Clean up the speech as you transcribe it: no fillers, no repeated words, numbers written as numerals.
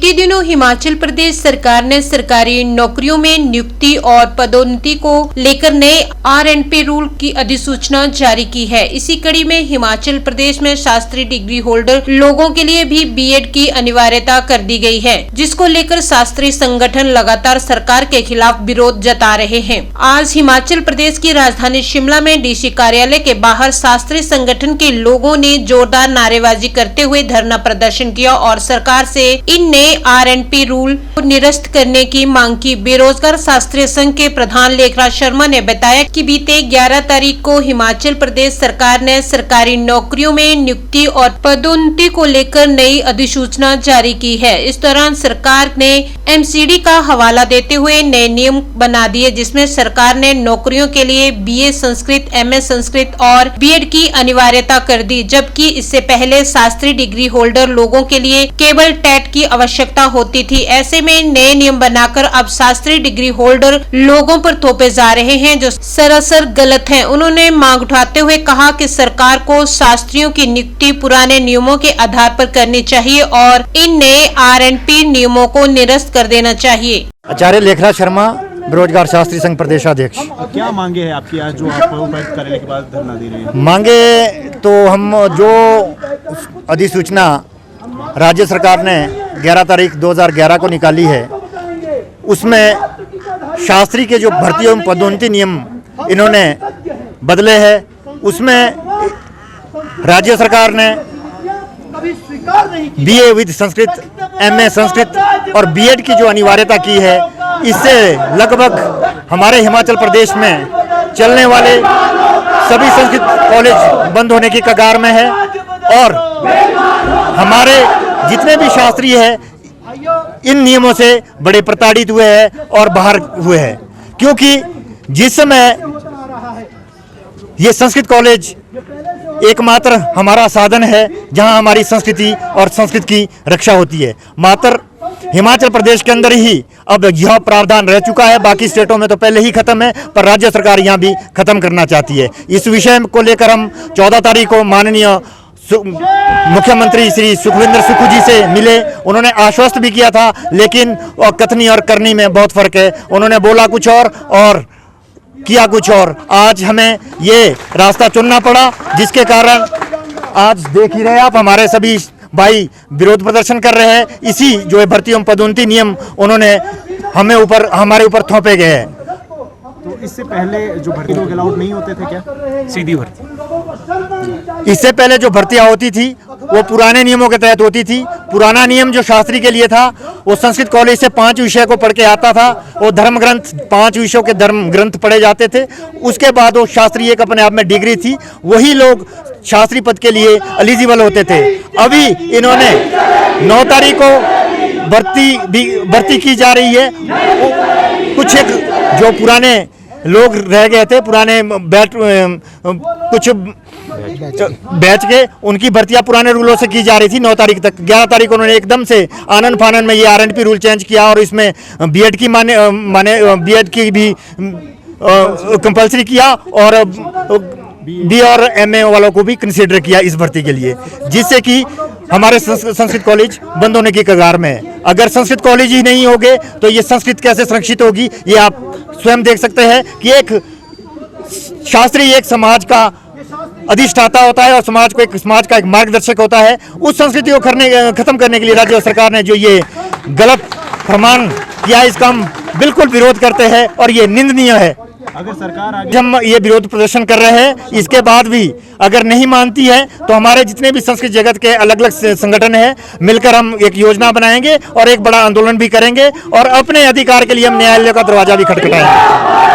बीते दिनों हिमाचल प्रदेश सरकार ने सरकारी नौकरियों में नियुक्ति और पदोन्नति को लेकर नए RNP रूल की अधिसूचना जारी की है। इसी कड़ी में हिमाचल प्रदेश में शास्त्री डिग्री होल्डर लोगों के लिए भी B.Ed की अनिवार्यता कर दी गई है, जिसको लेकर शास्त्री संगठन लगातार सरकार के खिलाफ विरोध जता रहे हैं। आज हिमाचल प्रदेश की राजधानी शिमला में DC कार्यालय के बाहर शास्त्री संगठन के लोगों ने जोरदार नारेबाजी करते हुए धरना प्रदर्शन किया और सरकार से इन नए RNP रूल को निरस्त करने की मांग की। बेरोजगार शास्त्रीय संघ के प्रधान लेखराज शर्मा ने बताया कि बीते 11 तारीख को हिमाचल प्रदेश सरकार ने सरकारी नौकरियों में नियुक्ति और पदोन्नति को लेकर नई अधिसूचना जारी की है। इस दौरान सरकार ने MCD का हवाला देते हुए नए नियम बना दिए, जिसमें सरकार ने नौकरियों के लिए BA संस्कृत, MA संस्कृत और B.Ed की अनिवार्यता कर दी, जबकि इससे पहले शास्त्री डिग्री होल्डर लोगों के लिए केवल TET की आवश्यकता होती थी। ऐसे में नए नियम बनाकर अब शास्त्री डिग्री होल्डर लोगों पर थोपे जा रहे हैं, जो सरासर गलत है। उन्होंने मांग उठाते हुए कहा कि सरकार को शास्त्रियों की नियुक्ति पुराने नियमों के आधार पर करनी चाहिए और इन नए RNP नियमों को निरस्त कर देना चाहिए। आचार्य लेखराज शर्मा, बेरोजगार शास्त्री संघ प्रदेशाध्यक्ष। क्या मांगे हैं आपकी आज जो आप उपायुक्त कार्यालय के पास धरना दे रहे हैं? मांगे तो हम जो अधिसूचना राज्य सरकार ने 11 तारीख 2011 को निकाली है, उसमें शास्त्री के जो भर्ती एवं पदोन्नति नियम इन्होंने बदले हैं। उसमें राज्य सरकार ने BA with Sanskrit, MA Sanskrit और B.Ed की जो अनिवार्यता की है, इससे लगभग हमारे हिमाचल प्रदेश में चलने वाले सभी संस्कृत कॉलेज बंद होने की कगार में है और हमारे जितने भी शास्त्री हैं इन नियमों से बड़े प्रताड़ित हुए हैं और बाहर हुए हैं, क्योंकि जिस समय ये संस्कृत कॉलेज एकमात्र हमारा साधन है जहां हमारी संस्कृति और संस्कृत की रक्षा होती है। मात्र हिमाचल प्रदेश के अंदर ही अब यह प्रावधान रह चुका है, बाकी स्टेटों में तो पहले ही खत्म है, पर राज्य सरकार यहां भी खत्म करना चाहती है। इस विषय को लेकर हम 14 तारीख को माननीय मुख्यमंत्री श्री सुखविंदर सुक्खू जी से मिले। उन्होंने आश्वस्त भी किया था, लेकिन कथनी और करनी में बहुत फर्क है। उन्होंने बोला कुछ और किया कुछ और। आज हमें ये रास्ता चुनना पड़ा, जिसके कारण आज देख ही रहे आप हमारे सभी भाई विरोध प्रदर्शन कर रहे हैं। इसी जो है भर्ती एवं पदोन्नति नियम उन्होंने हमारे ऊपर थोपे गए हैं। तो इससे पहले जो भर्ती लोग अलाउड नहीं होते थे क्या? सीधी भर्ती इससे पहले जो भर्तियां होती थी वो पुराने नियमों के तहत होती थी। पुराना नियम जो शास्त्री के लिए था, वो संस्कृत कॉलेज से 5 विषय को पढ़ के आता था। वो धर्म ग्रंथ 5 विषयों के धर्म ग्रंथ पढ़े जाते थे। उसके बाद वो शास्त्री एक अपने आप में डिग्री थी, वही लोग शास्त्री पद के लिए एलिजिबल होते थे। अभी इन्होंने 9 तारीख को भर्ती की जा रही है। कुछ एक जो पुराने लोग रह गए थे, पुराने कुछ बैच के, उनकी भर्तियां पुराने रूलों से की जा रही थी 9 तारीख तक। 11 तारीख को उन्होंने एकदम से आनन फानन में ये RNP रूल चेंज किया और इसमें B.Ed की B.Ed की भी कंपल्सरी किया और B और MA वालों को भी कंसीडर किया इस भर्ती के लिए, जिससे कि हमारे संस्कृत कॉलेज बंद होने की कगार में है। अगर संस्कृत कॉलेज ही नहीं होंगे तो ये संस्कृत कैसे संरक्षित होगी? ये आप स्वयं देख सकते हैं कि एक शास्त्री एक समाज का अधिष्ठाता होता है और समाज का एक मार्गदर्शक होता है। उस संस्कृति को खत्म करने के लिए राज्य सरकार ने जो ये गलत फरमान किया, इसका हम बिल्कुल विरोध करते हैं और ये निंदनीय है। अगर सरकार आगे हम ये विरोध प्रदर्शन कर रहे हैं, इसके बाद भी अगर नहीं मानती है तो हमारे जितने भी संस्कृत जगत के अलग अलग संगठन हैं, मिलकर हम एक योजना बनाएंगे और एक बड़ा आंदोलन भी करेंगे और अपने अधिकार के लिए हम न्यायालय का दरवाजा भी खटखटाएंगे।